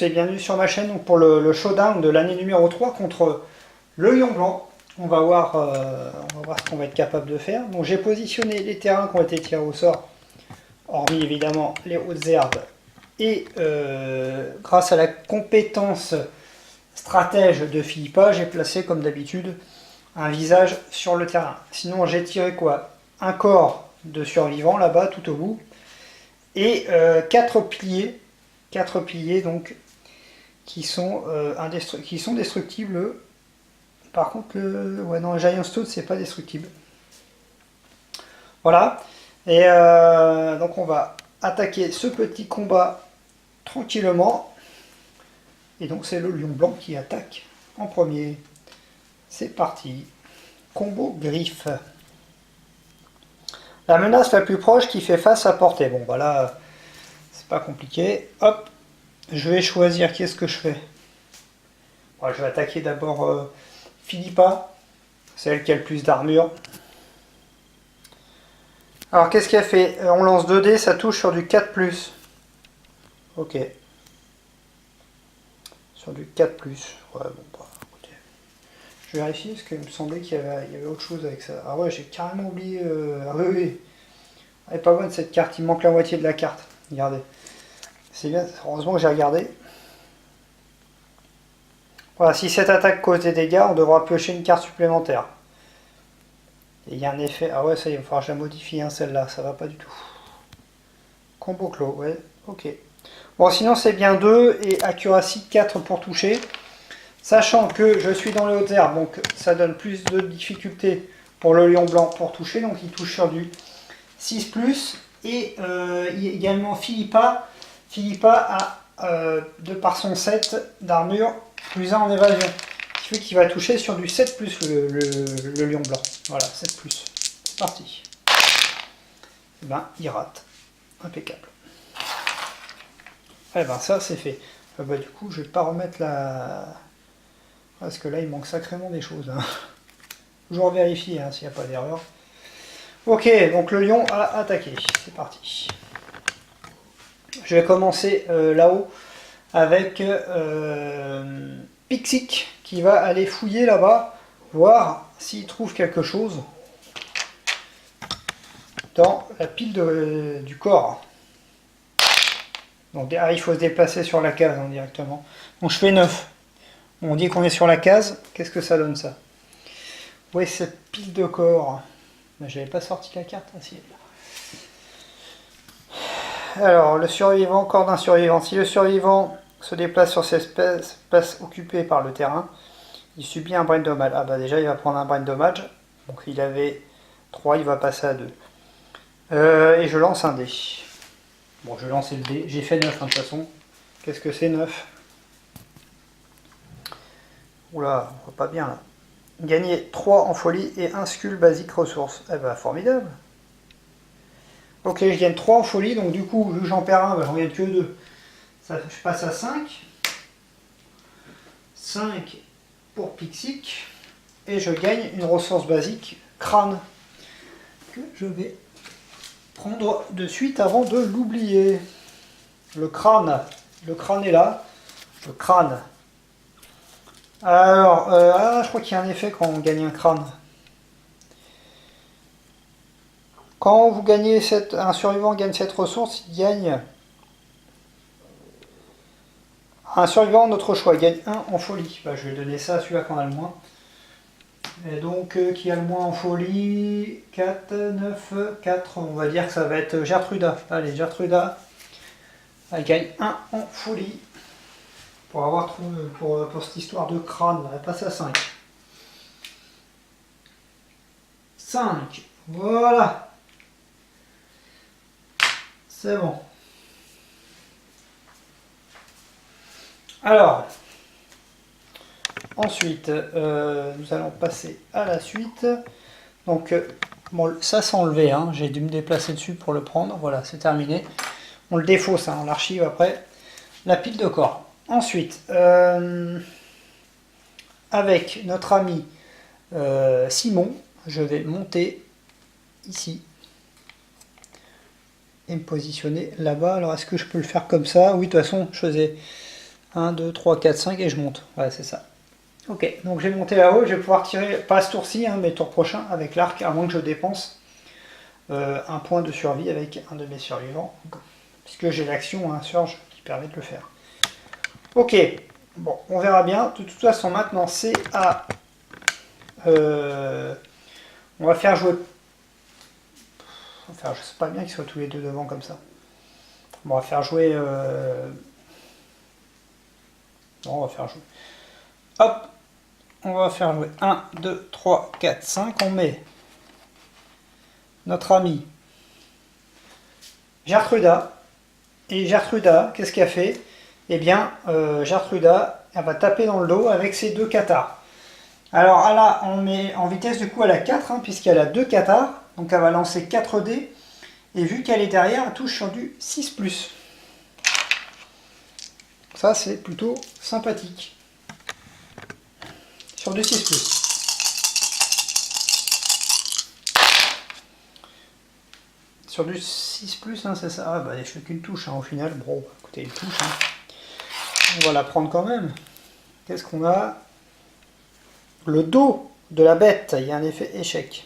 tous et bienvenue sur ma chaîne donc pour le showdown de l'année numéro 3 contre le Lion Blanc. On va voir ce qu'on va être capable de faire. Donc j'ai positionné les terrains qui ont été tirés au sort, hormis évidemment les hautes herbes. Et grâce à la compétence stratège de Philippa, j'ai placé comme d'habitude un visage sur le terrain. Sinon j'ai tiré quoi? Un corps de survivants là-bas tout au bout. Et 4 piliers donc qui sont destructibles. Par contre le Giant Stone c'est pas destructible. Voilà. Et donc on va attaquer ce petit combat tranquillement. Et donc c'est le Lion Blanc qui attaque en premier. C'est parti. Combo griffe. La menace la plus proche qui fait face à portée. Bon bah là c'est pas compliqué. Hop. Je vais choisir qu'est-ce que je fais. Bon, je vais attaquer d'abord Philippa. C'est elle qui a le plus d'armure. Alors qu'est-ce qu'elle fait? On lance 2 dés, ça touche sur du 4+. Ok. Sur du 4+. Ouais, bon, bah, écoutez. Je vérifie parce qu'il me semblait qu'il y avait autre chose avec ça. Ah ouais, j'ai carrément oublié. Ah oui, oui. Elle est pas bonne cette carte, il manque la moitié de la carte. Regardez. C'est bien, heureusement que j'ai regardé. Voilà, si cette attaque cause des dégâts, on devra piocher une carte supplémentaire. Et il y a un effet... Ah ouais, ça y est, il va falloir que je la modifie, hein, celle-là, ça va pas du tout. Combo clos, ouais, ok. Bon, sinon c'est bien 2 et accuracy 4 pour toucher. Sachant que je suis dans les hautes herbes, donc ça donne plus de difficulté pour le Lion Blanc pour toucher. Donc il touche sur du 6+. Et également Philippa. Philippa a, de par son 7 d'armure, +1 en évasion. Ce qui fait qu'il va toucher sur du 7+, le Lion Blanc. Voilà, 7+. C'est parti. Et ben, il rate. Impeccable. Et ben, ça, c'est fait. Bah, du coup, je vais pas remettre la... Parce que là, il manque sacrément des choses. Hein. Toujours vérifier hein, s'il n'y a pas d'erreur. Ok, donc le lion a attaqué. C'est parti. Je vais commencer là-haut avec Pixik qui va aller fouiller là-bas, voir s'il trouve quelque chose dans la pile du corps. Donc il faut se déplacer sur la case hein, directement. Donc je fais 9. On dit qu'on est sur la case. Qu'est-ce que ça donne ça? Où est cette pile de corps? J'avais pas sorti la carte. Ah, si. Alors, le survivant, corps d'un survivant. Si le survivant se déplace sur cette place occupée par le terrain, il subit un brain damage. Ah bah déjà, il va prendre un brain damage. Donc il avait 3, il va passer à 2. Et je lance un dé. Bon, je vais lancer le dé. J'ai fait 9 hein, de toute façon. Qu'est-ce que c'est 9? Oula, on voit pas bien là. Gagner 3 en folie et 1 skull basique ressources. Eh ben, formidable. Ok, je gagne 3 en folie, donc du coup, vu que j'en perds 1, ben, j'en gagne que 2. Ça, je passe à 5. 5 pour Pixik. Et je gagne une ressource basique, crâne. Que je vais prendre de suite avant de l'oublier. Le crâne. Le crâne est là. Le crâne. Alors, je crois qu'il y a un effet quand on gagne un crâne. Quand vous gagnez un survivant gagne cette ressource, il gagne un survivant notre choix, il gagne 1 en folie. Bah, je vais donner ça à celui-là qu'on a le moins. Et donc, qui a le moins en folie? 4, 9, 4. On va dire que ça va être Gertruda. Allez, Gertruda, elle gagne 1 en folie. Pour avoir trouvé, pour cette histoire de crâne, elle passe à 5. 5, voilà. C'est bon. Alors, ensuite, nous allons passer à la suite. Donc, bon, ça c'est enlevé, hein. J'ai dû me déplacer dessus pour le prendre. Voilà, c'est terminé. On le défausse, hein, on l'archive après. La pile de corps. Ensuite, avec notre ami Simon, je vais monter ici. Et me positionner là-bas. Alors est-ce que je peux le faire comme ça? Oui, de toute façon, je faisais 1, 2, 3, 4, 5 et je monte. Ouais, c'est ça. Ok, donc j'ai monté là-haut, je vais pouvoir tirer, pas ce tour-ci, hein, mais tour prochain avec l'arc, à moins que je dépense un point de survie avec un de mes survivants. Puisque j'ai l'action, un surge, qui permet de le faire. Ok, bon, on verra bien. De toute façon, maintenant, c'est à... on va faire jouer... Enfin, je sais pas bien qu'ils soient tous les deux devant comme ça. Bon, on va faire jouer... Non, on va faire jouer... Hop, on va faire jouer 1, 2, 3, 4, 5. On met notre ami Gertruda. Et Gertruda, qu'est-ce qu'elle fait? Eh bien, Gertruda, elle va taper dans le dos avec ses 2 cathares. Alors là, on met en vitesse, du coup, elle a 4, hein, puisqu'elle a 2 cathares. Donc elle va lancer 4 dés. Et vu qu'elle est derrière, elle touche sur du 6+. Ça, c'est plutôt sympathique. Sur du 6+. Sur du 6+, hein, c'est ça. Ah, bah, je fais qu'une touche, hein, au final. Bon, écoutez, une touche. Hein. On va la prendre quand même. Qu'est-ce qu'on a? Le dos de la bête. Il y a un effet échec.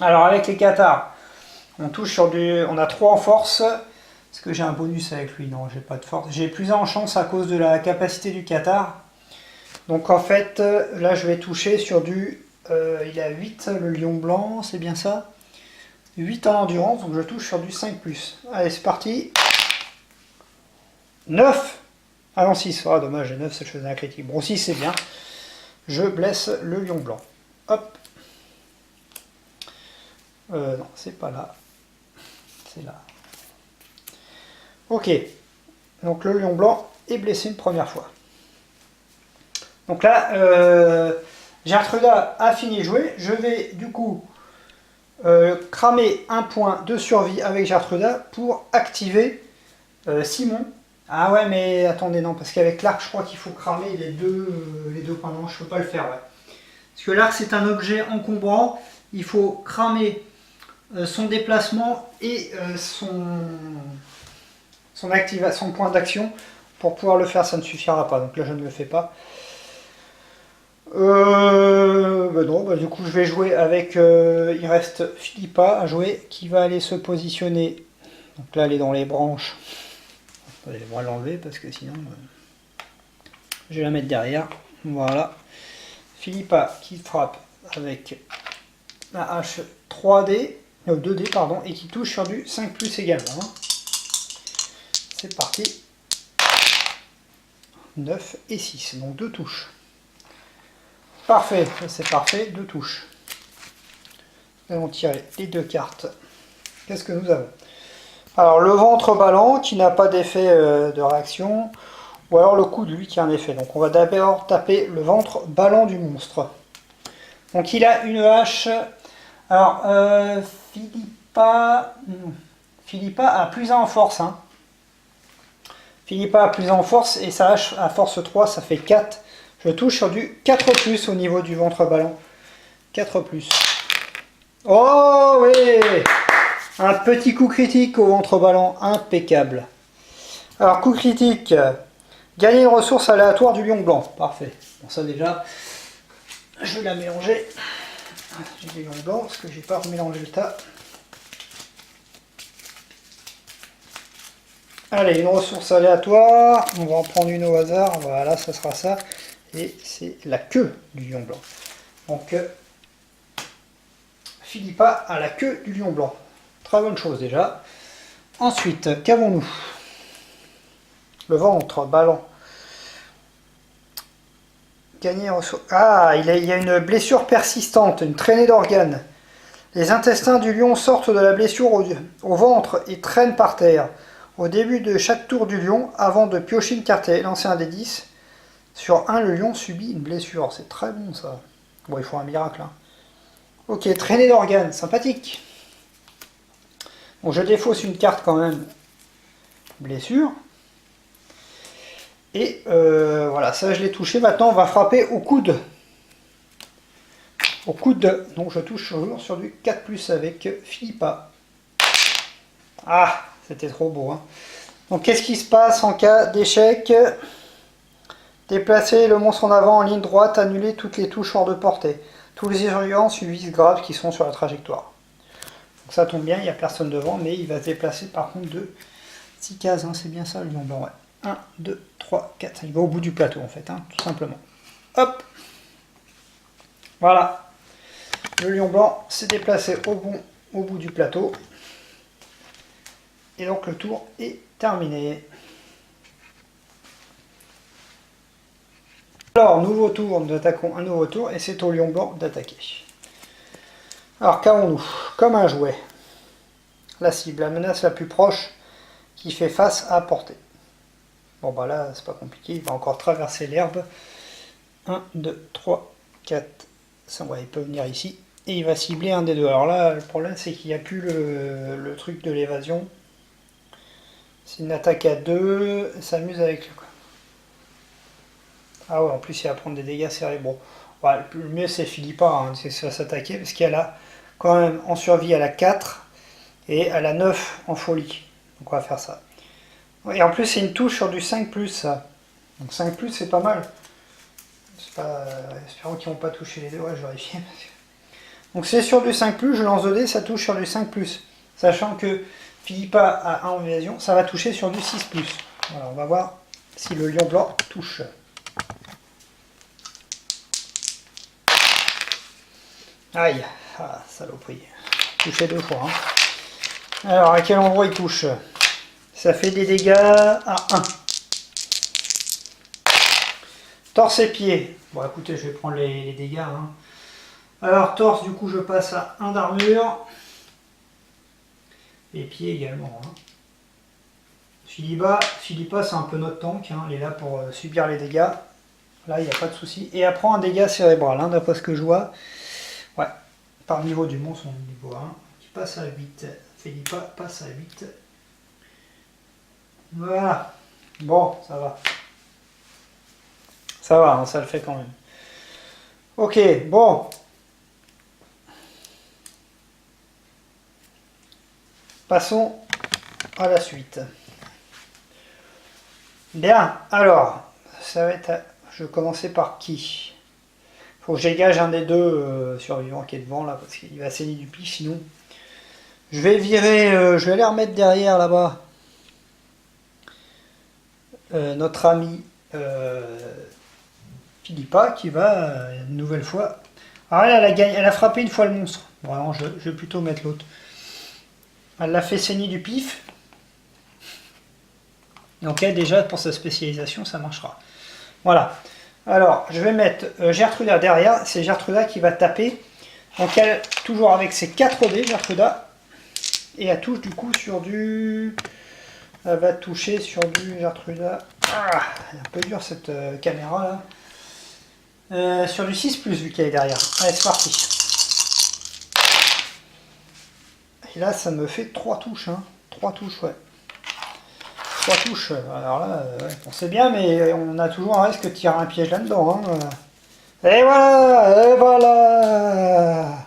Alors, avec les cathares, on touche sur du... On a 3 en force. Est-ce que j'ai un bonus avec lui? Non, j'ai pas de force. J'ai plus 1 en chance à cause de la capacité du cathare. Donc, en fait, là, je vais toucher sur du... il a 8, le lion blanc, c'est bien ça? 8 en endurance, donc je touche sur du 5+. Allez, c'est parti. 9. Ah non, 6. Ah, dommage, 9, ça faisait un critique. Bon, 6, c'est bien. Je blesse le lion blanc. Hop. Non, c'est pas là. C'est là. Ok. Donc, le lion blanc est blessé une première fois. Donc là, Gertruda a fini de jouer. Je vais, du coup... cramer un point de survie avec Gertruda pour activer Simon. Ah ouais, mais attendez, non, parce qu'avec l'arc, je crois qu'il faut cramer les deux points. Non, je peux pas le faire, ouais. Parce que l'arc, c'est un objet encombrant. Il faut cramer son déplacement et son point d'action pour pouvoir le faire. Ça ne suffira pas, donc là, je ne le fais pas. Non, du coup je vais jouer avec, il reste Philippa à jouer, qui va aller se positionner, donc là elle est dans les branches, je vais l'enlever parce que sinon je vais la mettre derrière, voilà. Philippa qui frappe avec la hache 3D, 2D pardon, et qui touche sur du 5+ également, hein. C'est parti, 9 et 6, donc 2 touches. Parfait, c'est parfait, 2 touches. Nous allons tirer les 2 cartes. Qu'est-ce que nous avons? Alors le ventre ballant qui n'a pas d'effet de réaction, ou alors le coude lui qui a un effet. Donc on va d'abord taper le ventre ballant du monstre. Donc il a une hache. Alors Philippa a plus 1 en force. Hein. Philippa a plus 1 en force et sa hache à force 3, ça fait 4. Je touche sur du 4+ au niveau du ventre ballant. 4+. Oh oui! Un petit coup critique au ventre ballant, impeccable. Alors coup critique, gagner une ressource aléatoire du lion blanc. Parfait. Bon ça déjà, je vais la mélanger. J'ai du lion blanc parce que j'ai pas remélangé le tas. Allez, une ressource aléatoire. On va en prendre une au hasard. Voilà, ça sera ça. Et c'est la queue du lion blanc. Donc, Philippa a la queue du lion blanc. Très bonne chose déjà. Ensuite, qu'avons-nous? Le ventre ballant. Gagner ressources. Ah, il y a une blessure persistante, une traînée d'organes. Les intestins du lion sortent de la blessure au ventre et traînent par terre. Au début de chaque tour du lion, avant de piocher une carte et lancer un des 10, sur 1, le lion subit une blessure. C'est très bon ça. Bon, il faut un miracle. Hein. Ok, traînée d'organes, sympathique. Bon, je défausse une carte quand même. Blessure. Et voilà, ça je l'ai touché. Maintenant, on va frapper au coude. Au coude. Donc je touche toujours sur du 4+ avec Philippa. Ah, c'était trop beau. Hein. Donc qu'est-ce qui se passe en cas d'échec? Déplacer le monstre en avant en ligne droite, annuler toutes les touches hors de portée. Tous les urgences subissent graves qui sont sur la trajectoire. Donc ça tombe bien, il n'y a personne devant, mais il va se déplacer par contre de 6 cases, hein, c'est bien ça le lion blanc, ouais. 1, 2, 3, 4, il va au bout du plateau en fait, hein, tout simplement. Hop. Voilà. Le lion blanc s'est déplacé au bout du plateau. Et donc le tour est terminé. Alors, nouveau tour, nous attaquons un nouveau tour et c'est au lion blanc d'attaquer. Alors, qu'avons-nous? Comme un jouet. La cible, la menace la plus proche qui fait face à portée. Bon bah là, c'est pas compliqué, il va encore traverser l'herbe. 1, 2, 3, 4, 5, ouais, il peut venir ici. Et il va cibler un des deux. Alors là, le problème c'est qu'il n'y a plus le truc de l'évasion. C'est une attaque à 2, s'amuse avec le... Ah ouais, en plus il va prendre des dégâts cérébraux. Ouais, le mieux c'est Philippa, hein, c'est s'attaquer, parce qu'elle a quand même en survie à la 4 et elle a 9 en folie. Donc on va faire ça. Et en plus c'est une touche sur du 5+, ça. Donc 5+, c'est pas mal. Espérons qu'ils vont pas toucher les deux, ouais je vérifie. Donc c'est sur du 5+, je lance 2 dés, ça touche sur du 5+. Sachant que Philippa a 1 en évasion, ça va toucher sur du 6+. Voilà, on va voir si le lion blanc touche. Aïe, ah, saloperie. Touché 2 fois. Hein. Alors, à quel endroit il touche? Ça fait des dégâts à 1. Torse et pied. Bon, écoutez, je vais prendre les dégâts. Hein. Alors, torse, du coup, je passe à 1 d'armure. Et pied également. Hein. Philippa, c'est un peu notre tank. Hein. Elle est là pour subir les dégâts. Là, il n'y a pas de souci. Et elle prend un dégât cérébral, hein, d'après ce que je vois. Ouais, par niveau du monstre, on est niveau 1, qui passe à 8. Philippa passe à 8. Voilà. Bon, ça va. Ça va, hein, ça le fait quand même. Ok, bon. Passons à la suite. Bien, alors, ça va être... Je vais commencer par qui? Faut que je dégage un des deux survivants qui est devant là, parce qu'il va saigner du pif sinon. Je vais virer, je vais aller remettre derrière là-bas notre ami Philippa qui va une nouvelle fois. Alors elle a frappé une fois le monstre. Vraiment, je vais plutôt mettre l'autre. Elle l'a fait saigner du pif. Donc elle, déjà pour sa spécialisation, ça marchera. Voilà. Alors, je vais mettre Gertruda derrière. C'est Gertruda qui va taper. Donc elle, toujours avec ses 4 dés, Gertruda. Et elle touche du coup sur du... Elle va toucher sur du Gertruda. Ah, elle est un peu dur cette caméra là. Sur du 6+, vu qu'elle est derrière. Allez, c'est parti. Et là, ça me fait 3 touches. Hein. 3 touches, ouais. 3 touches. Alors là, ouais, on sait bien, mais on a toujours un risque de tirer un piège là-dedans. Hein. Et voilà. Et voilà.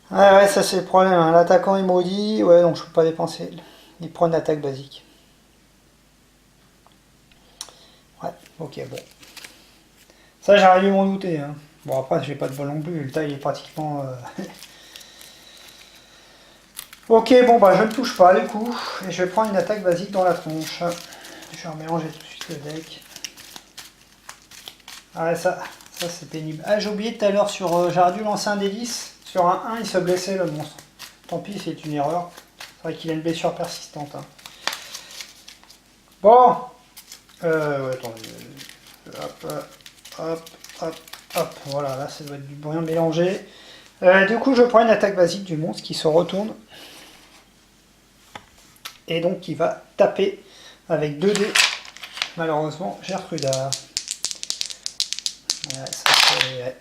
Ouais, ça c'est le problème. Hein. L'attaquant est maudit. Ouais, donc je peux pas dépenser. Il prend une attaque basique. Ouais, ok, bon. Ça, j'aurais dû m'en douter. Hein. Bon, après, j'ai pas de bol non plus. Le taille est pratiquement... Ok, bon, bah, je ne touche pas, du coup. Et je vais prendre une attaque basique dans la tronche. Je vais remélanger tout de suite le deck. Ah, ouais, ça c'est pénible. Ah, j'ai oublié tout à l'heure sur... j'aurais dû lancer un D10. Sur un 1, il se blessait, le monstre. Tant pis, c'est une erreur. C'est vrai qu'il a une blessure persistante. Hein. Bon. Ouais, attendez. Hop, hop, hop, hop. Voilà, là, ça doit être du brouillon mélangé. Du coup, je prends une attaque basique du monstre qui se retourne. Et donc, qui va taper avec 2 dés. Malheureusement, Gertruda. Ouais, ça fait...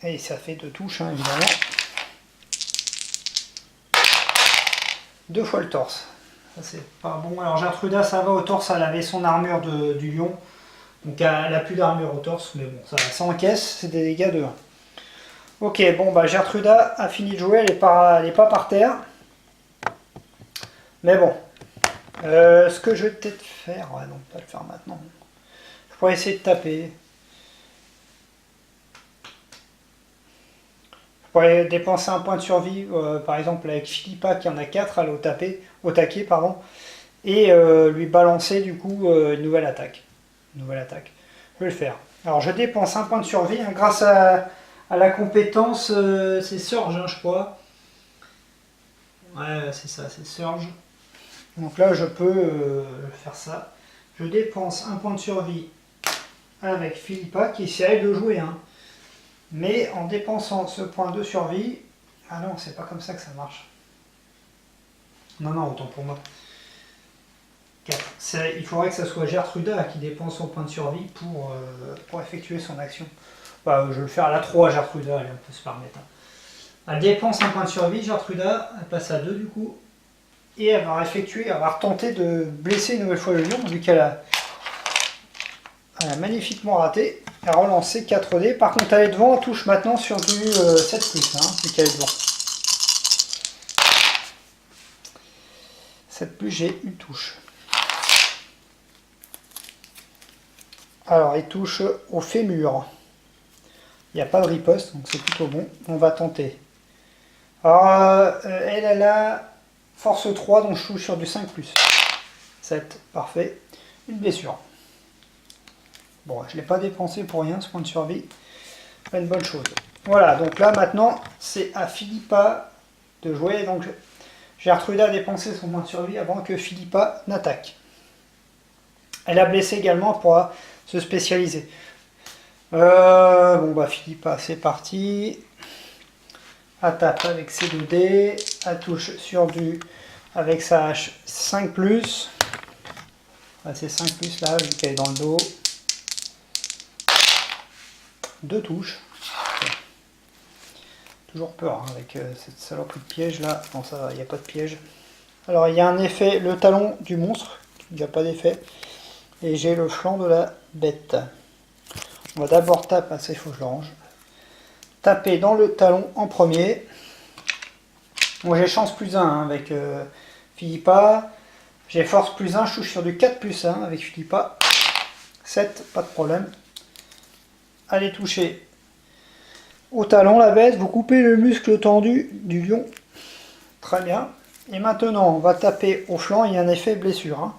Et ça fait 2 touches, hein, évidemment. 2 fois le torse. Ça, c'est pas bon. Alors, Gertruda, ça va au torse. Elle avait son armure du lion. Donc, elle n'a plus d'armure au torse. Mais bon, ça encaisse. C'est des dégâts de 1. Ok, bon, bah, Gertruda a fini de jouer. Elle n'est pas par terre. Mais bon. Ce que je vais peut-être faire... Ouais, non, pas le faire maintenant. Je pourrais essayer de taper. Je pourrais dépenser un point de survie, par exemple avec Philippa qui en a 4, aller au taquet, pardon, et lui balancer du coup une nouvelle attaque. Je vais le faire. Alors je dépense un point de survie hein, grâce à la compétence, c'est Surge, hein, je crois. Ouais, c'est ça, c'est Surge. Donc là, je peux faire ça. Je dépense un point de survie avec Philippa qui essaie de jouer. Hein. Mais en dépensant ce point de survie... Ah non, c'est pas comme ça que ça marche. Non, non, autant pour moi. 4. Il faudrait que ça soit Gertruda qui dépense son point de survie pour effectuer son action. Bah, je vais le faire à la 3, Gertruda, allez, on peut se permettre. Hein. Elle dépense un point de survie, Gertruda, elle passe à 2 du coup. Et elle va retenter de blesser une nouvelle fois le lion, vu qu'elle a magnifiquement raté. Elle a relancé 4D. Par contre, elle est devant, elle touche maintenant sur du 7+, hein, vu qu'elle est devant. 7+, j'ai une touche. Alors, il touche au fémur. Il n'y a pas de riposte, donc c'est plutôt bon. On va tenter. Alors, elle a force 3, donc je touche sur du 5+. 7, parfait. Une blessure. Bon, je ne l'ai pas dépensé pour rien, ce point de survie. Pas une bonne chose. Voilà, donc là, maintenant, c'est à Philippa de jouer. Donc, Gertruda a dépensé son point de survie avant que Philippa n'attaque. Elle a blessé également pour se spécialiser. Bon, bah, Philippa, c'est parti. Elle tape avec ses 2D. Elle touche sur du... avec sa hache 5+. C'est 5+, là, vu qu'elle est dans le dos. 2 touches. Toujours peur hein, avec cette saloperie de piège là. Non, ça va, il n'y a pas de piège. Alors, il y a un effet, le talon du monstre. Il n'y a pas d'effet. Et j'ai le flanc de la bête. On va d'abord taper. Ah, ça, il faut que je le range. Taper dans le talon en premier. Bon, j'ai chance +1 hein, avec Philippa. J'ai force +1. Je touche sur du 4+1 avec Philippa. 7, pas de problème. Allez toucher au talon la bête, vous coupez le muscle tendu du lion. Très bien. Et maintenant, on va taper au flanc, il y a un effet blessure. Hein.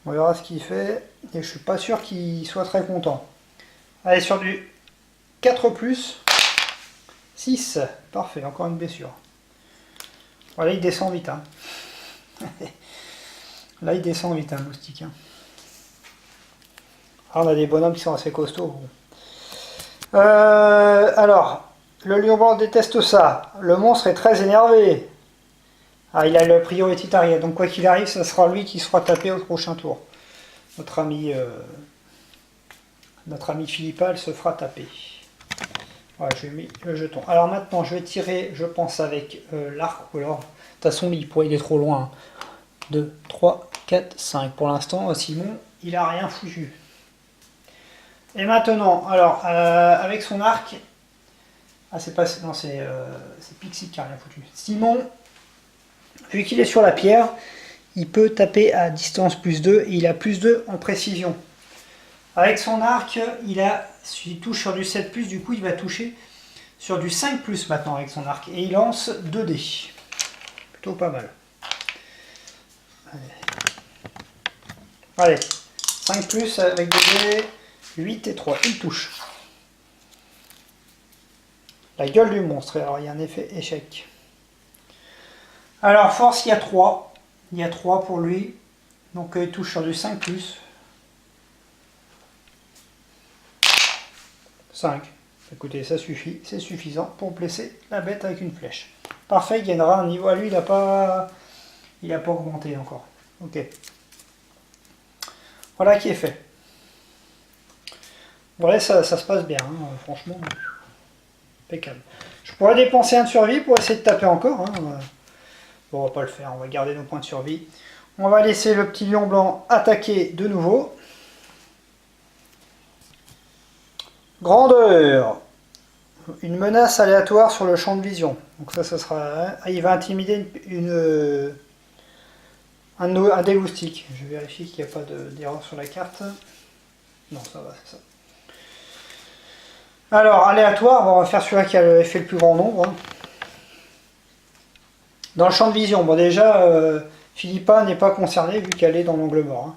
On verra ce qu'il fait. Et je suis pas sûr qu'il soit très content. Allez, sur du 4+. 6. Parfait, encore une blessure. Voilà, il descend vite. Hein. Là, il descend vite, un moustique. Hein. Ah, on a des bonhommes qui sont assez costauds. Bon. Alors, le lion blanc déteste ça. Le monstre est très énervé. Ah, il a le priority target. Donc, quoi qu'il arrive, ce sera lui qui sera tapé au prochain tour. Notre ami Philippa, elle se fera taper. Voilà, j'ai mis le jeton. Alors maintenant, je vais tirer, je pense, avec l'arc. Ou alors, de toute façon, il pourrait aller trop loin. 2, 3, 4, 5. Pour l'instant, Simon, il a rien foutu. Et maintenant, alors, avec son arc... Ah, c'est pas... Non, c'est Pixie qui a rien foutu. Simon, vu qu'il est sur la pierre, il peut taper à distance +2 et il a +2 en précision. Avec son arc, il touche sur du 7+, du coup il va toucher sur du 5+ maintenant avec son arc. Et il lance 2D. Plutôt pas mal. Allez, 5+ avec 2D, 8 et 3, il touche. La gueule du monstre, alors il y a un effet échec. Alors force, il y a 3. Il y a 3 pour lui. Donc il touche sur du 5+. 5. Écoutez, ça suffit, c'est suffisant pour blesser la bête avec une flèche. Parfait, il gagnera un niveau. À lui, il n'a pas augmenté encore. Ok. Voilà qui est fait. Voilà, ça se passe bien, hein, franchement. Impeccable. Je pourrais dépenser un de survie pour essayer de taper encore. Hein. Bon, on va pas le faire, on va garder nos points de survie. On va laisser le petit lion blanc attaquer de nouveau. Grandeur. Une menace aléatoire sur le champ de vision. Donc ça sera... il va intimider Un des loustiques. Je vérifie qu'il n'y a pas d'erreur sur la carte. Non, ça va, c'est ça. Alors, aléatoire, on va faire celui-là qui a fait le plus grand nombre. Hein. Dans le champ de vision, bon déjà, Philippa n'est pas concernée vu qu'elle est dans l'angle mort. Hein.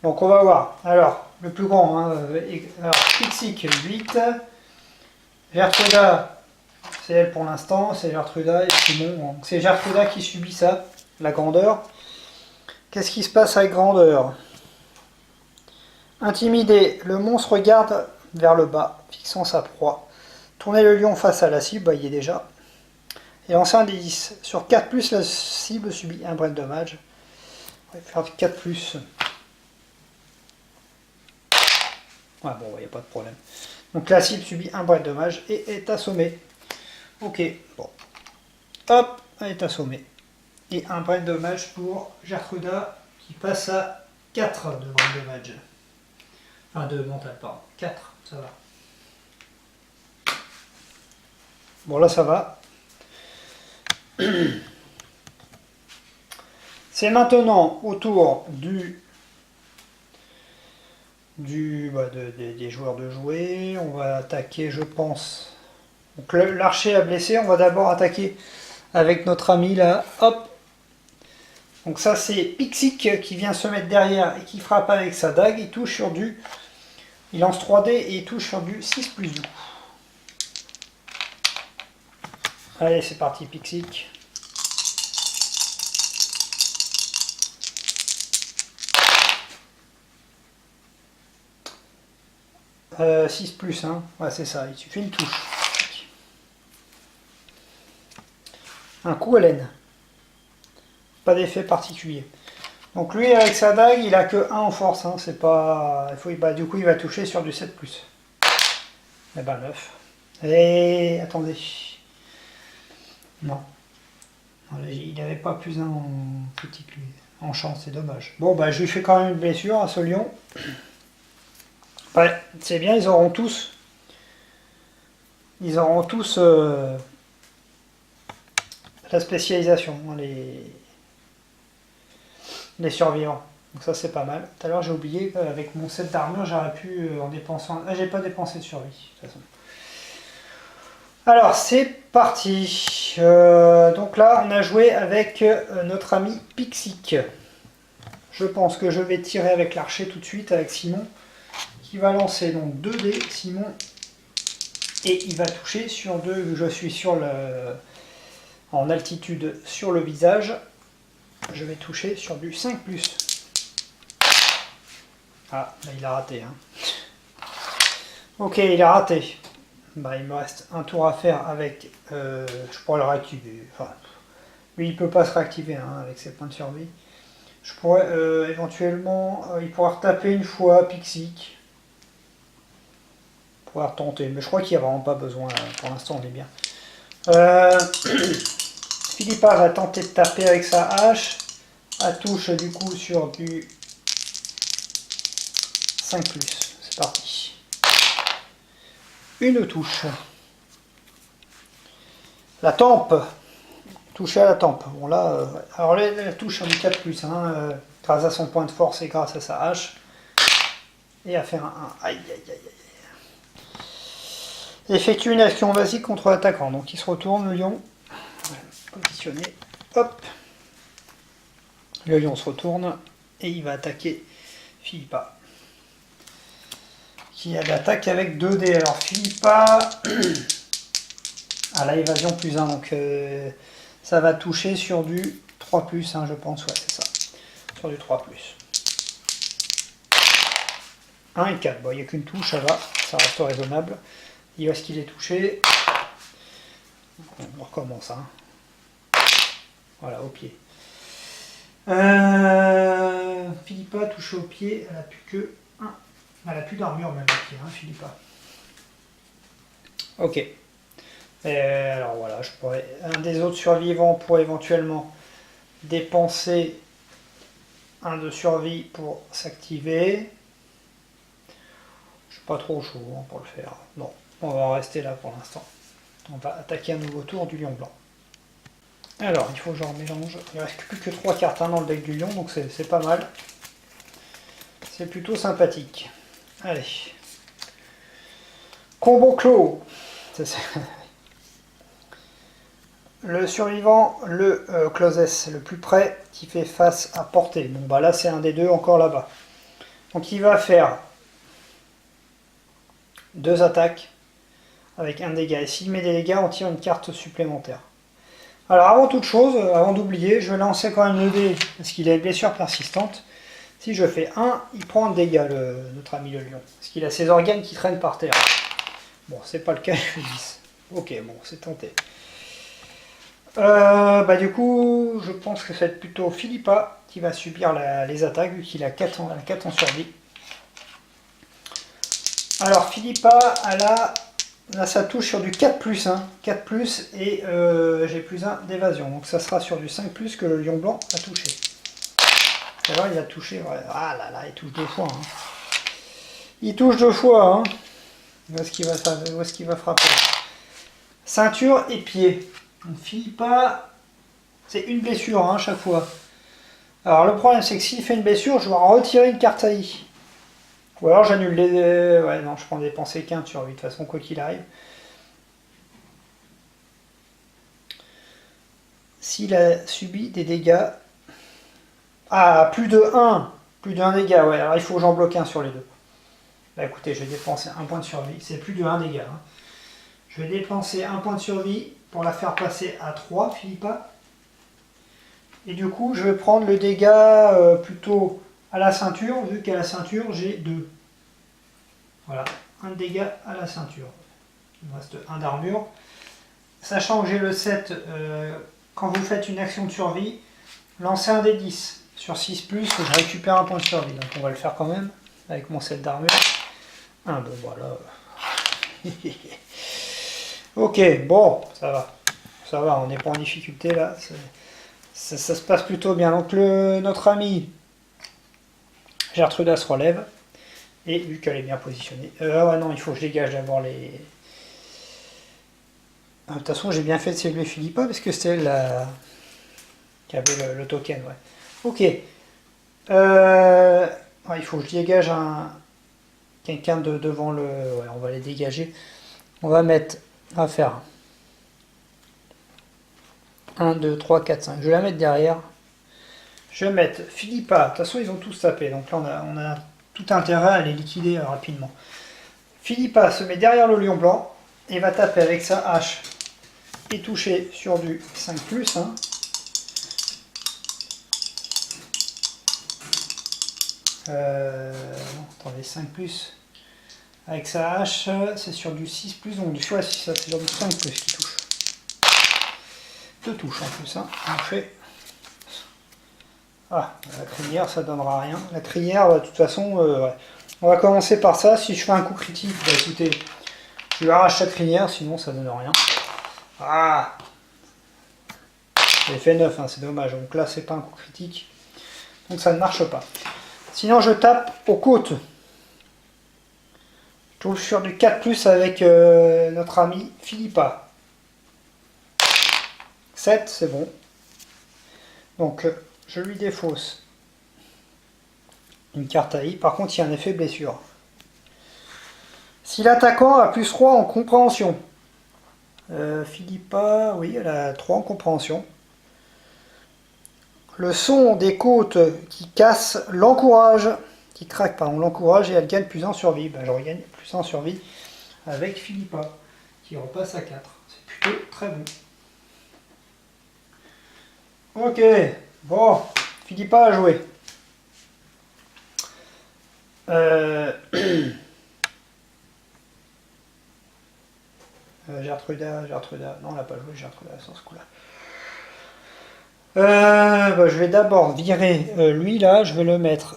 Donc on va voir. Alors, le plus grand, hein, alors, Pixic 8, Gertruda, c'est elle pour l'instant, c'est Gertruda et Simon. C'est Gertruda qui subit ça, la grandeur. Qu'est-ce qui se passe avec grandeur? Intimidé, le monstre regarde vers le bas, fixant sa proie. Tournez le lion face à la cible, bah, il y est déjà. Et lancer un des 10. Sur 4+, la cible subit un brin de dommage. On va faire 4+. Ouais, bon, il n'y a pas de problème. Donc la cible subit un brin de dommage et est assommée. Ok, bon. Hop, elle est assommée. Et un brin de dommage pour Gertruda qui passe à 4 de brin de dommage. Enfin, de mental, pardon. 4, ça va. Bon, là, ça va. C'est maintenant au tour des joueurs de jouer. On va attaquer, je pense. Donc l'archer a blessé. On va d'abord attaquer avec notre ami là. Hop. Donc ça c'est Pixic qui vient se mettre derrière et qui frappe avec sa dague. Il touche sur du... Il lance 3D et il touche sur du 6+. Du coup. Allez, c'est parti Pixic. « 6+, hein. Ouais, c'est ça, il suffit une touche. Un coup à laine. Pas d'effet particulier. Donc lui, avec sa dague, il a que 1 en force. Hein. C'est pas... du coup, il va toucher sur du 7+. Eh ben 9. Et attendez. Non. Il n'avait pas plus 1 en petit lui. En chance, c'est dommage. Bon, bah je lui fais quand même une blessure à ce lion. Ouais, c'est bien, ils auront tous la spécialisation, hein, les survivants. Donc ça c'est pas mal. Tout à l'heure j'ai oublié qu'avec mon set d'armure j'aurais pu en dépensant... Ah, j'ai pas dépensé de survie de toute façon. Alors c'est parti. Donc là on a joué avec notre ami Pixic. Je pense que je vais tirer avec l'archer tout de suite avec Simon. Qui va lancer donc 2 dés, Simon, et il va toucher sur 2, je suis sur en altitude sur le visage, je vais toucher sur du 5+. Ah, là il a raté. Hein. Ok, il a raté. Bah, il me reste un tour à faire avec, je pourrais le réactiver, enfin, lui il peut pas se réactiver hein, avec ses points de survie. Je pourrais éventuellement, il pourra retaper une fois Pixic. Pouvoir tenter, mais je crois qu'il n'y a vraiment pas besoin, pour l'instant on est bien. Philippa va tenter de taper avec sa hache, elle touche du coup sur du 5+, c'est parti. Une touche. La tempe, toucher à la tempe. Bon là, alors la touche sur du 4+, hein, grâce à son point de force et grâce à sa hache. Et à faire un 1. Aïe aïe aïe aïe. Effectue une action basique contre l'attaquant. Donc il se retourne, le lion. Positionné. Hop. Le lion se retourne et il va attaquer Philippa. Qui a l'attaque avec 2 dés. Alors Philippa a la évasion +1. Donc ça va toucher sur du 3+, hein, je pense. Ouais, c'est ça. Sur du 3+. 1 et 4. Bon, il n'y a qu'une touche, ça va. Ça reste raisonnable. Il va ce qu'il est touché. On recommence. Hein. Voilà, au pied. Philippa touche au pied. Elle n'a plus que 1. Elle n'a plus d'armure même au pied, hein, Philippa. Ok. Alors voilà, un des autres survivants pourrait éventuellement dépenser un de survie pour s'activer. Je suis pas trop chaud hein, pour le faire. Bon. On va en rester là pour l'instant. On va attaquer un nouveau tour du lion blanc. Alors, il faut que je remélange. Il ne reste plus que 3 cartes dans le deck du lion, donc c'est pas mal. C'est plutôt sympathique. Allez. Combo clos. Le survivant, le Closes, le plus près, qui fait face à portée. Bon, bah là, c'est un des deux encore là-bas. Donc, il va faire 2 attaques avec un dégât. Et s'il met des dégâts, on tire une carte supplémentaire. Alors, avant toute chose, avant d'oublier, je vais lancer quand même le dé, parce qu'il a une blessure persistante. Si je fais 1, il prend un dégât, notre ami le lion. Parce qu'il a ses organes qui traînent par terre. Bon, c'est pas le cas, je fais 10. Ok, bon, c'est tenté. Bah du coup, je pense que ça va être plutôt Philippa qui va subir les attaques, vu qu'il a 4 en survie. Alors, Philippa, elle a... Là, ça touche sur du 4+, hein. 4+, et j'ai plus 1 d'évasion. Donc ça sera sur du 5+, que le lion blanc a touché. Alors, il a touché... Ouais. Ah là là, il touche 2 fois. Hein. Il touche 2 fois. Hein. Où est-ce qu'il va frapper? Ceinture et pied. Donc Philippa, c'est une blessure hein, à chaque fois. Alors le problème, c'est que s'il fait une blessure, je dois en retirer une carte AI. Ou alors j'annule les... Ouais, non, je prends dépenser qu'un sur lui, de toute façon, quoi qu'il arrive. S'il a subi des dégâts... Ah, plus de 1 dégât, ouais. Alors il faut que j'en bloque un sur les deux. Bah écoutez, je vais dépenser un point de survie. C'est plus de 1 dégât. Hein. Je vais dépenser un point de survie pour la faire passer à 3, Philippa. Et du coup, je vais prendre le dégât plutôt à la ceinture, vu qu'à la ceinture, j'ai 2. Voilà, un dégât à la ceinture. Il me reste 1 d'armure. Sachant que j'ai le 7, quand vous faites une action de survie, lancez un des 10. Sur 6+, je récupère un point de survie. Donc on va le faire quand même, avec mon 7 d'armure. Ah bon, voilà. Ok, bon, ça va, on n'est pas en difficulté là, ça se passe plutôt bien. Donc notre amie Gertruda se relève, et vu qu'elle est bien positionnée, ouais non, il faut que je dégage d'abord les... De toute façon, j'ai bien fait de cibler Philippa, parce que c'était elle qui avait le token, ouais. Ok, ouais, il faut que je dégage quelqu'un devant le... Ouais, on va les dégager. On va faire 1, 2, 3, 4, 5. Je vais la mettre derrière. Je vais mettre Philippa. De toute façon, ils ont tous tapé. Donc là, on a tout intérêt à les liquider rapidement. Philippa se met derrière le lion blanc et va taper avec sa hache et toucher sur du 5+. Hein. Non, attendez, 5+. Avec sa hache, c'est sur du 6+. Donc du choix, c'est sur du 5+ qui touche. 2 touches en plus. Hein. On fait... Ah, la crinière, ça donnera rien. La crinière, de toute façon, ouais. On va commencer par ça. Si je fais un coup critique, bah écoutez, je lui arrache sa crinière, sinon ça donne rien. Ah, j'ai fait 9, hein, c'est dommage. Donc là, c'est pas un coup critique. Donc ça ne marche pas. Sinon, je tape aux côtes. Je trouve sur du 4+, avec notre ami Philippa. 7, c'est bon. Donc, je lui défausse une carte AI. Par contre, il y a un effet blessure. Si l'attaquant a +3 en compréhension. Philippa, oui, elle a 3 en compréhension. Le son des côtes qui casse l'encourage, qui craque, pardon, l'encourage, et elle gagne +1 survie. Ben, je regagne +1 survie avec Philippa, qui repasse à 4. C'est plutôt très bon. Ok, bon, Philippa a joué. Gertruda, non, elle n'a pas joué Gertruda sur ce coup-là. Bah, je vais d'abord virer lui là, je vais le mettre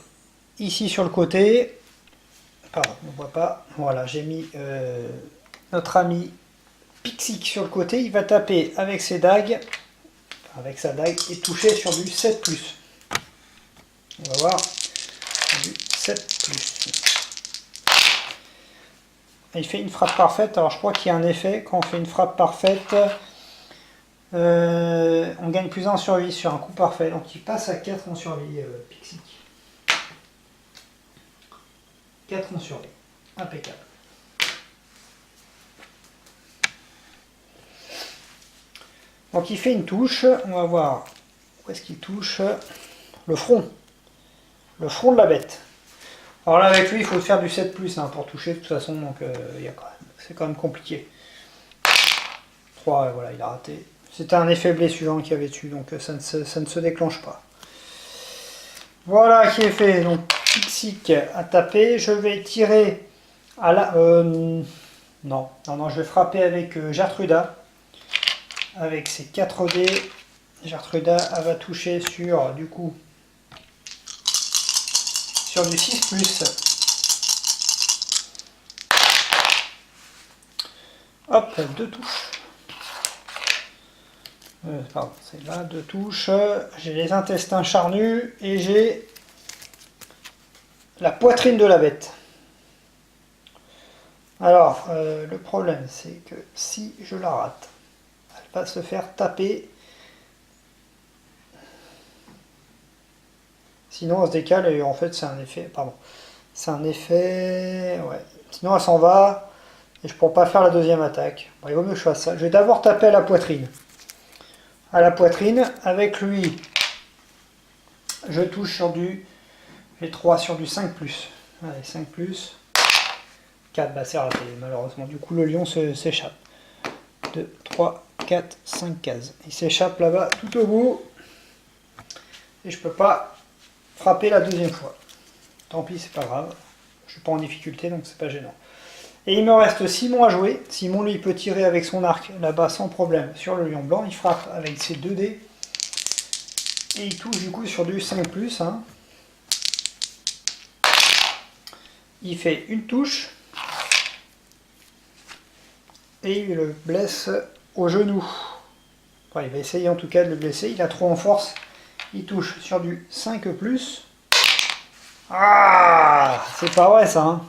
ici sur le côté. Pardon, on ne voit pas. Voilà, j'ai mis notre ami Pixik sur le côté. Il va taper avec ses dagues, avec sa dague, et toucher sur du 7+. On va voir du 7+. Il fait une frappe parfaite. Alors je crois qu'il y a un effet quand on fait une frappe parfaite. On gagne plus 1 en survie sur un coup parfait. Donc il passe à 4 en survie, Pixic. 4 en survie. Impeccable. Donc il fait une touche. On va voir où est-ce qu'il touche. Le front. Le front de la bête. Alors là avec lui il faut faire du 7+, hein, pour toucher de toute façon. Donc c'est quand même compliqué. 3, voilà, il a raté. C'était un effet blessure qu'il y avait dessus, donc ça ne se déclenche pas. Voilà qui est fait. Donc Pixic a tapé. Je vais tirer à la... non, je vais frapper avec Gertruda. Avec ses 4 dés. Gertruda, elle va toucher sur, du coup, sur du 6+. Hop, 2 touches. Pardon, c'est là, 2 touches. J'ai les intestins charnus et j'ai la poitrine de la bête. Alors, le problème, c'est que si je la rate, elle va se faire taper. Sinon, elle se décale et en fait, c'est un effet. Pardon. C'est un effet. Ouais. Sinon, elle s'en va et je ne pourrai pas faire la deuxième attaque. Bon, il vaut mieux que je fasse ça. Je vais d'abord taper à la poitrine. À la poitrine, avec lui, je touche sur du. J'ai 3 sur du 5+. Allez, 5+. 4, bah c'est raté, malheureusement. Du coup, le lion s'échappe. 2, 3, 4, 5 cases. Il s'échappe là-bas tout au bout. Et je peux pas frapper la deuxième fois. Tant pis, c'est pas grave. Je suis pas en difficulté, donc c'est pas gênant. Et il me reste Simon à jouer. Simon, lui, peut tirer avec son arc là-bas sans problème sur le lion blanc. Il frappe avec ses 2 dés. Et il touche du coup sur du 5+. Hein. Il fait une touche. Et il le blesse au genou. Enfin, il va essayer en tout cas de le blesser. Il a trop en force. Il touche sur du 5+. Ah, c'est pas vrai ça. Hein.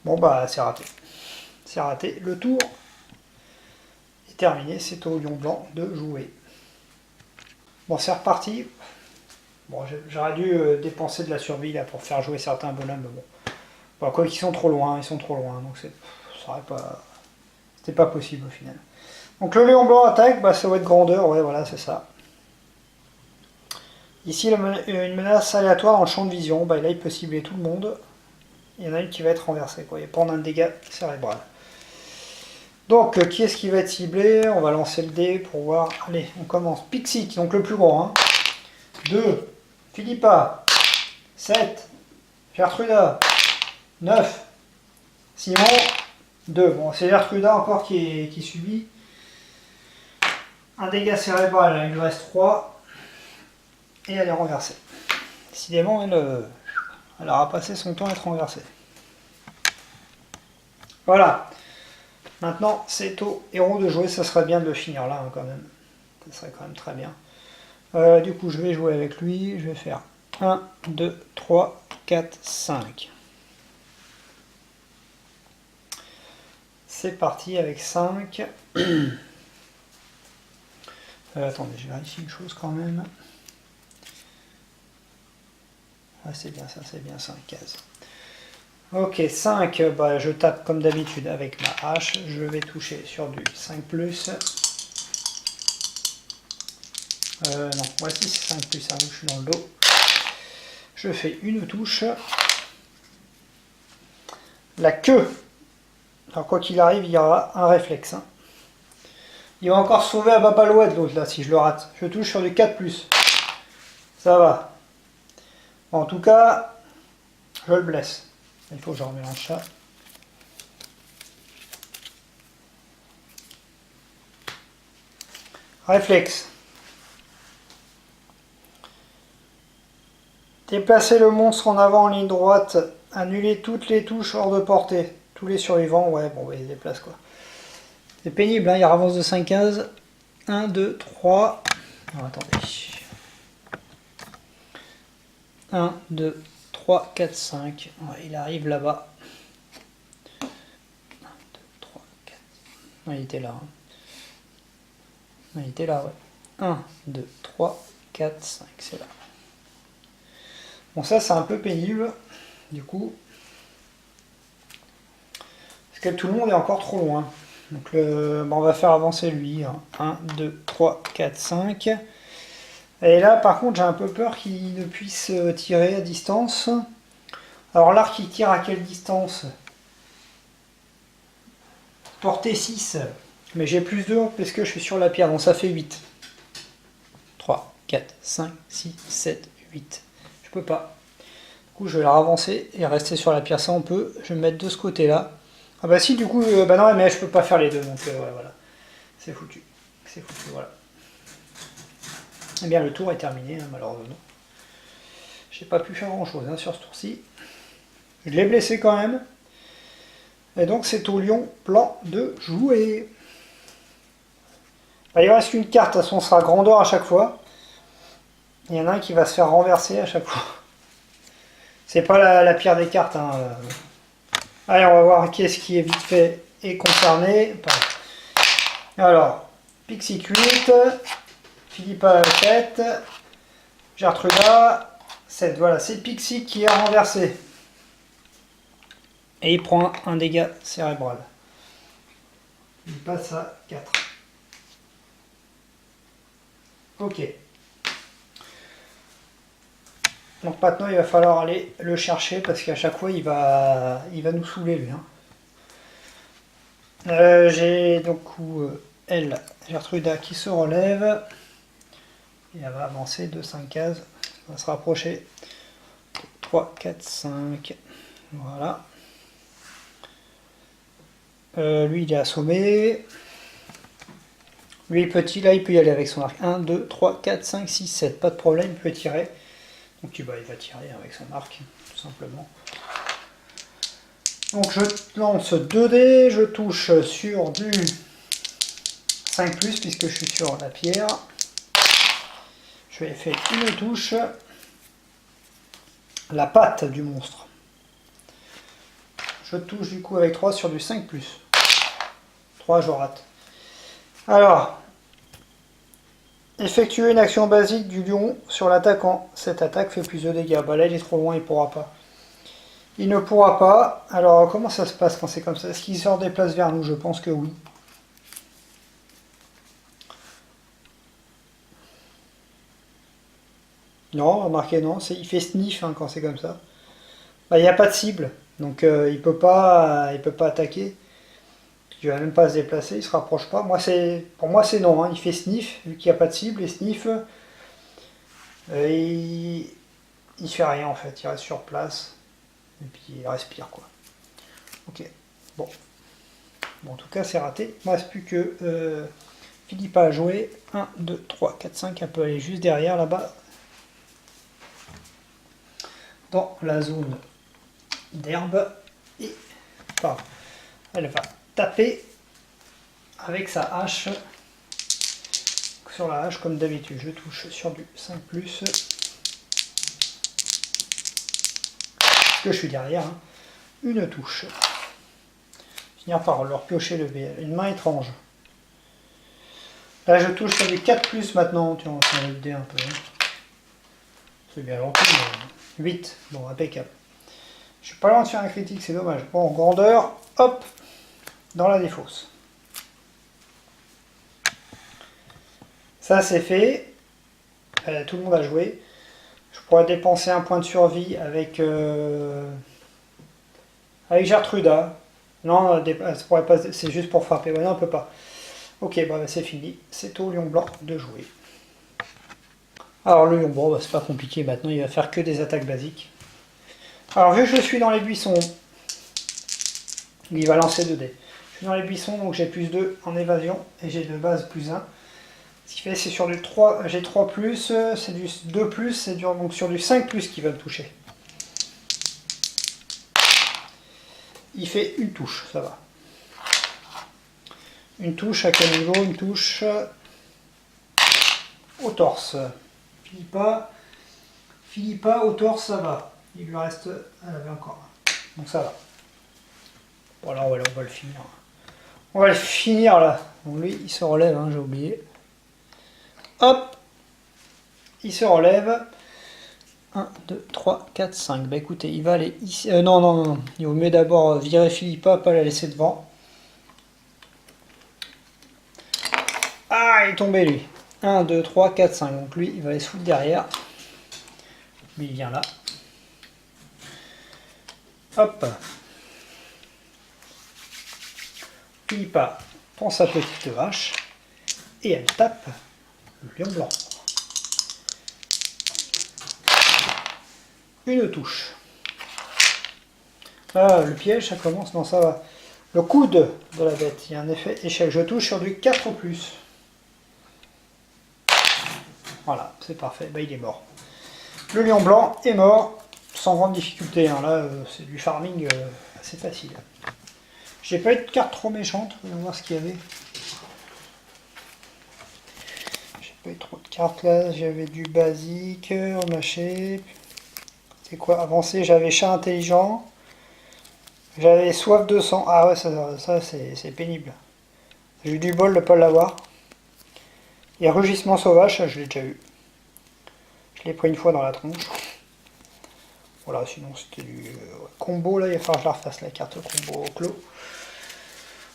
Bon bah c'est raté. C'est raté. Le tour est terminé. C'est au lion blanc de jouer. Bon, c'est reparti. Bon, j'aurais dû dépenser de la survie là pour faire jouer certains bonhommes. Mais bon. Bon, quoi qu'ils sont trop loin, ils sont trop loin. Donc ça aurait pas. C'était pas possible au final. Donc le lion blanc attaque, bah, ça va être grandeur, ouais voilà c'est ça. Ici une menace aléatoire dans le champ de vision, bah, là il peut cibler tout le monde. Il y en a une qui va être renversée, quoi. Il va prendre un dégât cérébral. Donc qui est-ce qui va être ciblé? On va lancer le dé pour voir. Allez, on commence. Pixic, donc le plus gros. Hein. 2, Philippa, 7, Gertruda, 9, Simon, 2. Bon, c'est Gertruda encore qui subit un dégât cérébral, il lui reste 3 et elle est renversée. Décidément, elle aura passé son temps à être renversée. Voilà. Maintenant, c'est au héros de jouer. Ça serait bien de le finir là, hein, quand même. Ça serait quand même très bien. Du coup, je vais jouer avec lui. Je vais faire 1, 2, 3, 4, 5. C'est parti avec 5. Attendez, je vérifie une chose quand même. Ah, c'est bien ça, c'est bien 5 cases. Ok, 5, bah, je tape comme d'habitude avec ma hache. Je vais toucher sur du 5+. Non, voici c'est 5+, hein, je suis dans le dos. Je fais une touche. La queue. Alors quoi qu'il arrive, il y aura un réflexe. Hein. Il va encore sauver à Babalouette l'autre là, si je le rate. Je touche sur du 4+. Ça va. En tout cas, je le blesse. Il faut que je remélange ça. Réflexe. Déplacer le monstre en avant en ligne droite. Annuler toutes les touches hors de portée. Tous les survivants, ouais, bon, bah, il déplace quoi. C'est pénible, hein, il avance de 5 cases. 1, 2, 3. Non, attendez. 1, 2, 3, 4, 5. Ouais, il arrive là-bas. 1, 2, 3, 4. Non, il était là. Hein. Il était là, ouais. 1, 2, 3, 4, 5, c'est là. Bon, ça, c'est un peu pénible, du coup. Parce que tout le monde est encore trop loin. Donc, on va faire avancer lui. 1, 2, 3, 4, 5. Et là, par contre, j'ai un peu peur qu'il ne puisse tirer à distance. Alors, l'arc, il tire à quelle distance? Portée 6. Mais j'ai plus 2 parce que je suis sur la pierre, donc ça fait 8. 3, 4, 5, 6, 7, 8. Je peux pas. Du coup, je vais la ravancer et rester sur la pierre. Ça, on peut. Je vais me mettre de ce côté-là. Ah bah si, du coup, bah non, mais je peux pas faire les deux. Donc ouais, voilà. C'est foutu. C'est foutu, voilà. Eh bien, le tour est terminé, hein, malheureusement. J'ai pas pu faire grand-chose hein, sur ce tour-ci. Je l'ai blessé quand même. Et donc, c'est au lion blanc de jouer. Bah, il reste une carte, de toute façon, on sera grandeur à chaque fois. Il y en a un qui va se faire renverser à chaque fois. C'est pas la pire des cartes. Hein. Allez, on va voir qui est-ce qui est vite fait et concerné. Alors, Pixie Cuite, Philippa 7, Gertruda 7. Voilà, c'est Pixie qui est renversé. Et il prend un dégât cérébral. Il passe à 4. Ok. Donc maintenant il va falloir aller le chercher parce qu'à chaque fois il va nous saouler lui. Hein. J'ai donc elle, Gertruda qui se relève. Et elle va avancer de 5 cases. Elle va se rapprocher. 3, 4, 5. Voilà. Lui il est assommé. Lui petit là il peut y aller avec son arc. 1, 2, 3, 4, 5, 6, 7. Pas de problème, il peut tirer. Donc il va tirer avec son arc, tout simplement. Donc je lance 2 dés, je touche sur du 5+, puisque je suis sur la pierre. Je vais faire une touche. La patte du monstre. Je touche du coup avec 3 sur du 5+. 3, je rate. Alors, effectuer une action basique du lion sur l'attaquant. Cette attaque fait plus de dégâts. Bah là, il est trop loin, il ne pourra pas. Il ne pourra pas. Alors, comment ça se passe quand c'est comme ça? Est-ce qu'il se déplace vers nous? Je pense que oui. Non, remarquez, non. Il fait sniff hein, quand c'est comme ça. Bah, il n'y a pas de cible. Donc, il peut pas attaquer. Il va même pas se déplacer, il se rapproche pas. Pour moi, c'est non. Hein. Il fait sniff, vu qu'il n'y a pas de cible. Et sniff, il fait rien en fait. Il reste sur place. Et puis il respire quoi. Ok. Bon. En tout cas, c'est raté. Il ne reste plus que Philippa à jouer. 1, 2, 3, 4, 5. Elle peut aller juste derrière là-bas. Dans la zone d'herbe. Et elle va taper avec sa hache. Sur la hache, comme d'habitude, je touche sur du 5+. Parce que je suis derrière. Hein. Une touche. Finir par leur piocher le BL. Une main étrange. Là, je touche sur du 4+ maintenant. Tiens, on va faire le dé un peu. Hein. C'est bien longtemps, mais 8. Bon, impeccable. Je suis pas loin de faire un critique, c'est dommage. Bon, grandeur, hop, dans la défausse. Ça, c'est fait. Tout le monde a joué. Je pourrais dépenser un point de survie avec Gertruda. Non, c'est juste pour frapper. Ouais, non, on peut pas. Ok, bah, c'est fini. C'est au lion blanc de jouer. Alors le lion blanc, bah, c'est pas compliqué. Maintenant, il va faire que des attaques basiques. Alors vu que je suis dans les buissons, il va lancer 2 dés. Je suis dans les buissons, donc j'ai plus 2 en évasion et j'ai de base plus 1. Ce qui fait c'est sur du 3, j'ai 3+, c'est du 2+, c'est donc sur du 5+ qui va me toucher. Il fait une touche, ça va. Une touche à quel niveau? Une touche au torse. Philippa au torse, ça va. Il lui reste... Elle avait encore un. Donc ça va. Voilà, on va le finir. On va le finir là. Donc lui, il se relève, hein, j'ai oublié. Hop, il se relève. 1, 2, 3, 4, 5. Bah écoutez, il va aller ici. Non, non, non. Il vaut mieux d'abord virer Philippa, pas la laisser devant. Ah, il est tombé lui. 1, 2, 3, 4, 5. Donc lui, il va aller se foutre derrière. Lui, il vient là. Hop. Philippa prend sa petite vache et elle tape le lion blanc. Une touche. Ah, le piège, ça commence. Non, ça va. Le coude de la bête, il y a un effet échec. Je touche sur du 4 ou plus. Voilà, c'est parfait. Bah, il est mort. Le lion blanc est mort sans grande difficulté. Hein. Là, c'est du farming assez facile. J'ai pas eu de carte trop méchante. On va voir ce qu'il y avait. J'ai pas eu trop de cartes là. J'avais du basique, mâché. C'est quoi? Avancé, j'avais chat intelligent. J'avais soif de sang. Ah ouais, ça c'est pénible. J'ai eu du bol de ne pas l'avoir. Et rugissement sauvage, ça, je l'ai déjà eu. Je l'ai pris une fois dans la tronche. Voilà, sinon c'était du combo là, il va falloir que je la refasse la carte combo au clos.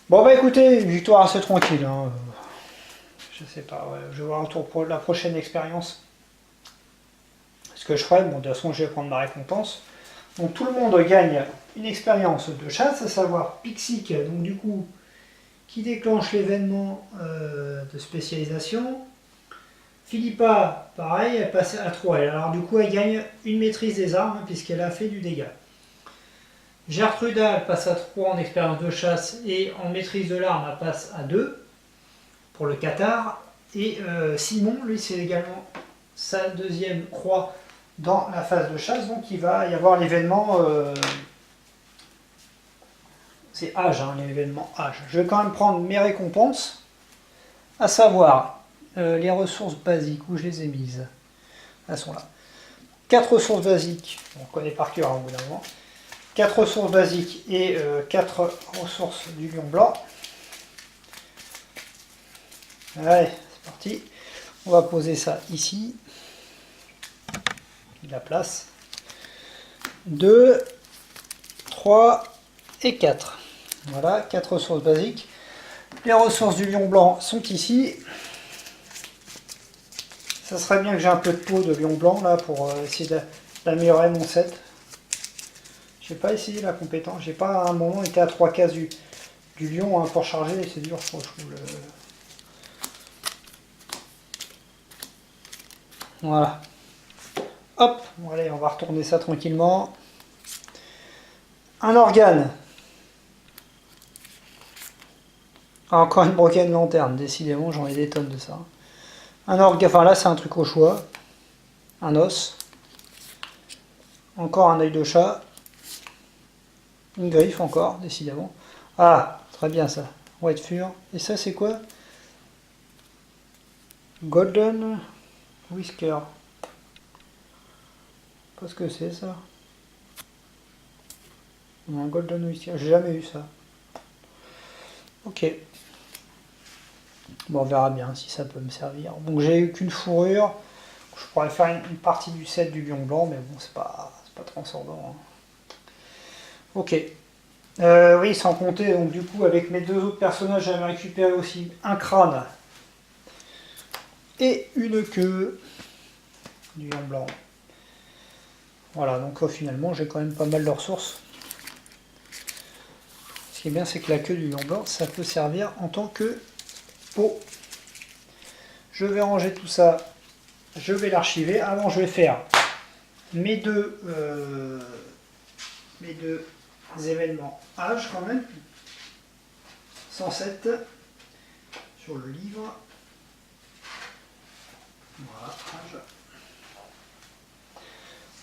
Bon bah écoutez, une victoire assez tranquille. Hein. Je sais pas, ouais, je vais voir un tour pour la prochaine expérience. Ce que je ferai, bon de toute façon je vais prendre ma récompense. Donc tout le monde gagne une expérience de chasse, à savoir Pixic, donc du coup, qui déclenche l'événement de spécialisation. Philippa, pareil, elle passe à 3. Alors du coup, elle gagne une maîtrise des armes, hein, puisqu'elle a fait du dégât. Gertruda, elle passe à 3 en expérience de chasse, et en maîtrise de l'arme, elle passe à 2 pour le Qatar. Et Simon, lui, c'est également sa deuxième croix dans la phase de chasse, donc il va y avoir l'événement, c'est âge, hein, l'événement âge. Je vais quand même prendre mes récompenses, à savoir les ressources basiques, où je les ai mises, elles sont là. 4 ressources basiques, on connaît par cœur au bout d'un moment, 4 ressources basiques et 4 ressources du lion blanc. Allez, c'est parti, on va poser ça ici. La place. 2, 3 et 4. Voilà, 4 ressources basiques. Les ressources du lion blanc sont ici. Ça serait bien que j'ai un peu de peau de lion blanc là pour essayer d'améliorer mon set. J'ai pas essayé la compétence. J'ai pas à un moment été à 3 cases du lion hein, pour charger. C'est dur, je trouve. Voilà. Hop, bon, allez, on va retourner ça tranquillement. Un organe. Ah, encore une broken lanterne, décidément, j'en ai des tonnes de ça. Un organe, enfin là c'est un truc au choix. Un os. Encore un œil de chat. Une griffe encore, décidément. Ah, très bien ça. White Fur. Et ça c'est quoi? Golden Whisker. Pas ce que c'est ça. Un Golden Whisker, j'ai jamais eu ça. Ok. Bon, on verra bien si ça peut me servir. Donc j'ai eu qu'une fourrure. Je pourrais faire une partie du set du lion blanc, mais bon, c'est pas transcendant. Hein. Ok. Oui, sans compter, donc du coup, avec mes 2 autres personnages, j'avais récupéré aussi un crâne et une queue du lion blanc. Voilà, donc finalement, j'ai quand même pas mal de ressources. Ce qui est bien, c'est que la queue du lion blanc, ça peut servir en tant que peau. Je vais ranger tout ça, je vais l'archiver. Avant, je vais faire mes deux événements âge quand même. 107 sur le livre. Voilà, âge.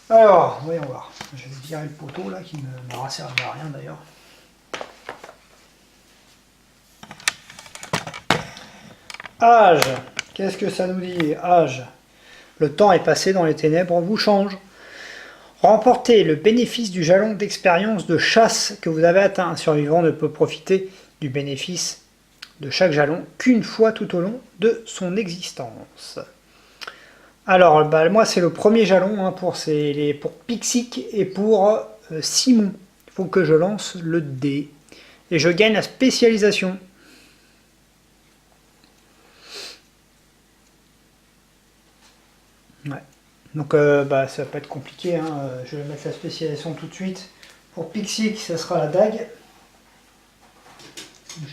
Alors, voyons voir. Je vais virer le poteau là qui ne m'aura servi à rien d'ailleurs. Âge. Qu'est-ce que ça nous dit? Âge. Le temps est passé dans les ténèbres, vous change. Remportez le bénéfice du jalon d'expérience de chasse que vous avez atteint. Un survivant ne peut profiter du bénéfice de chaque jalon qu'une fois tout au long de son existence. Alors, bah, moi, c'est le premier jalon hein, pour Pixic et pour Simon. Il faut que je lance le dé. Et je gagne la spécialisation. Ouais. Donc, bah, ça va pas être compliqué. Hein. Je vais mettre la spécialisation tout de suite. Pour Pixic, ça sera la dague.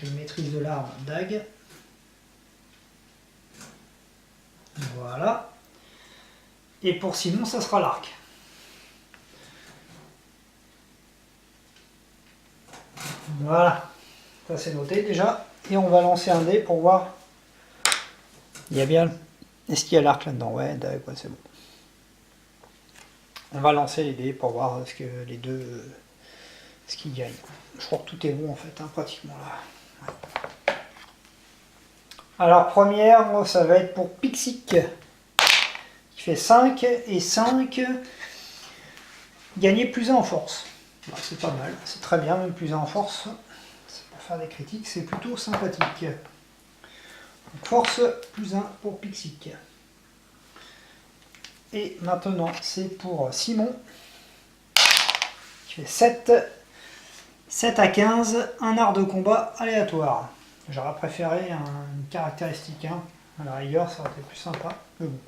J'ai une maîtrise de l'arme dague. Voilà. Et pour Simon, ça sera l'arc. Voilà. Ça c'est noté déjà. Et on va lancer un dé pour voir. Il y a bien. Est-ce qu'il y a l'arc là-dedans? Ouais, d'accord, c'est bon. On va lancer les dés pour voir ce que les deux. Ce qu'ils gagnent. Je crois que tout est bon en fait, hein, pratiquement là. Ouais. Alors première, ça va être pour Pixic. Qui fait 5 et 5. Gagner plus 1 en force. Bah, c'est pas mal, c'est très bien, même plus 1 en force. Pour faire des critiques, c'est plutôt sympathique. Donc, force plus 1 pour Pixic. Et maintenant, c'est pour Simon. Qui fait 7. 7 à 15, un art de combat aléatoire. J'aurais préféré une caractéristique. Hein. À la rigueur, ça aurait été plus sympa. Mais bon.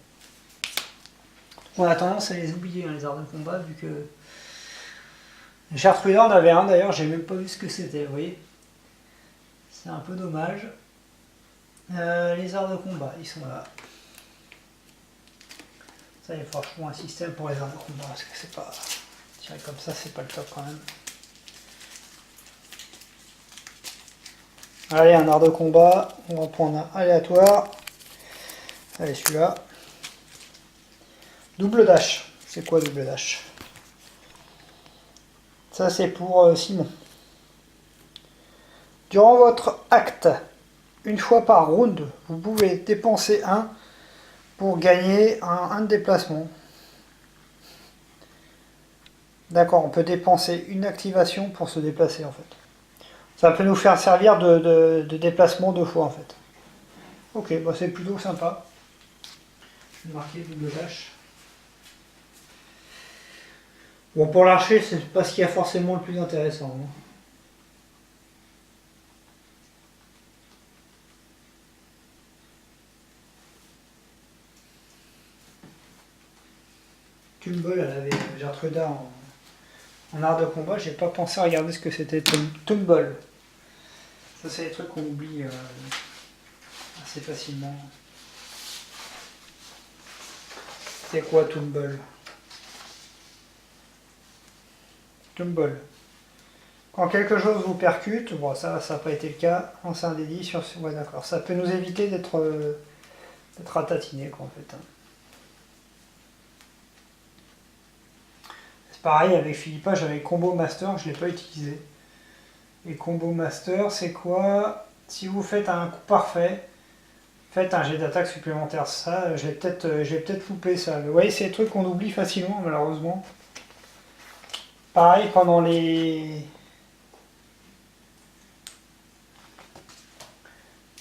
On a tendance à les oublier, hein, les arts de combat, vu que Gertrude en avait un d'ailleurs, j'ai même pas vu ce que c'était, vous voyez. C'est un peu dommage. Les arts de combat, ils sont là. Ça, il faut franchement un système pour les arts de combat, parce que c'est pas. Tirer comme ça, c'est pas le top quand même. Allez, un art de combat, on va prendre un aléatoire. Allez, celui-là. Double dash. C'est quoi double dash? Ça, c'est pour Simon. Durant votre acte, une fois par round, vous pouvez dépenser 1 pour gagner un de déplacement. D'accord, on peut dépenser une activation pour se déplacer en fait. Ça peut nous faire servir de déplacement 2 fois en fait. Ok, bah c'est plutôt sympa. Je vais marquer double dash. Bon, pour l'archer, c'est pas ce qu'il y a forcément le plus intéressant. Hein. Tumble, elle avait Gertruda en art de combat, j'ai pas pensé à regarder ce que c'était Tumble. Ça, c'est des trucs qu'on oublie assez facilement. C'est quoi Tumble? Tumble. Quand quelque chose vous percute, bon ça n'a pas été le cas, lancer un délit sur... Ouais d'accord, ça peut nous éviter d'être ratatiné quoi en fait. Hein. C'est pareil avec Philippa, j'avais Combo Master, je ne l'ai pas utilisé. Et Combo Master, c'est quoi? Si vous faites un coup parfait, faites un jet d'attaque supplémentaire. Ça, j'ai peut-être loupé ça. Mais vous voyez, c'est des trucs qu'on oublie facilement malheureusement. Pareil pendant les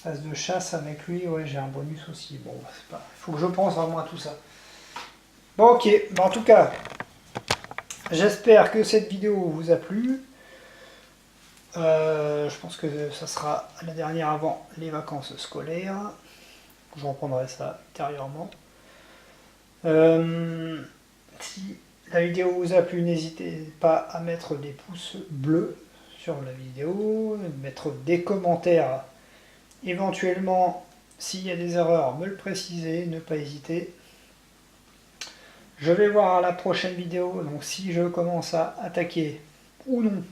phases de chasse avec lui, ouais j'ai un bonus aussi. Bon, c'est pas. Il faut que je pense vraiment à tout ça. Bon ok, en tout cas, j'espère que cette vidéo vous a plu. Je pense que ça sera la dernière avant les vacances scolaires. Je reprendrai ça ultérieurement. Si la vidéo vous a plu, n'hésitez pas à mettre des pouces bleus sur la vidéo, mettre des commentaires, éventuellement s'il y a des erreurs, me le préciser, ne pas hésiter. Je vais voir à la prochaine vidéo, donc si je commence à attaquer ou non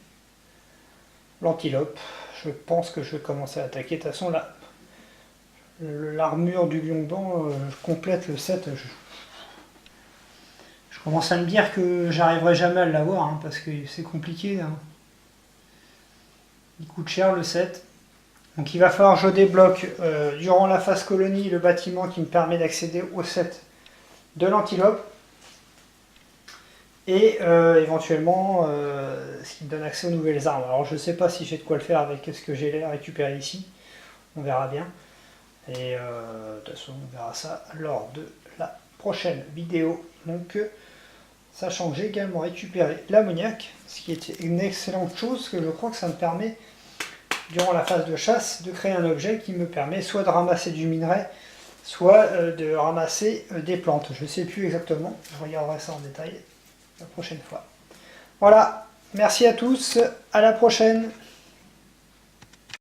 l'antilope, je pense que je vais commencer à attaquer. De toute façon, l'armure du lion blanc complète le set. Je commence à me dire que j'arriverai jamais à l'avoir, hein, parce que c'est compliqué. Hein. Il coûte cher le set. Donc il va falloir que je débloque durant la phase colonie le bâtiment qui me permet d'accéder au set de l'antilope. Et éventuellement ce qui me donne accès aux nouvelles armes. Alors je ne sais pas si j'ai de quoi le faire avec ce que j'ai récupéré ici. On verra bien. Et de toute façon, on verra ça lors de la prochaine vidéo. Donc, sachant que j'ai également récupéré l'ammoniac, ce qui est une excellente chose, que je crois que ça me permet, durant la phase de chasse, de créer un objet qui me permet soit de ramasser du minerai, soit de ramasser des plantes. Je ne sais plus exactement, je regarderai ça en détail la prochaine fois. Voilà, merci à tous, à la prochaine.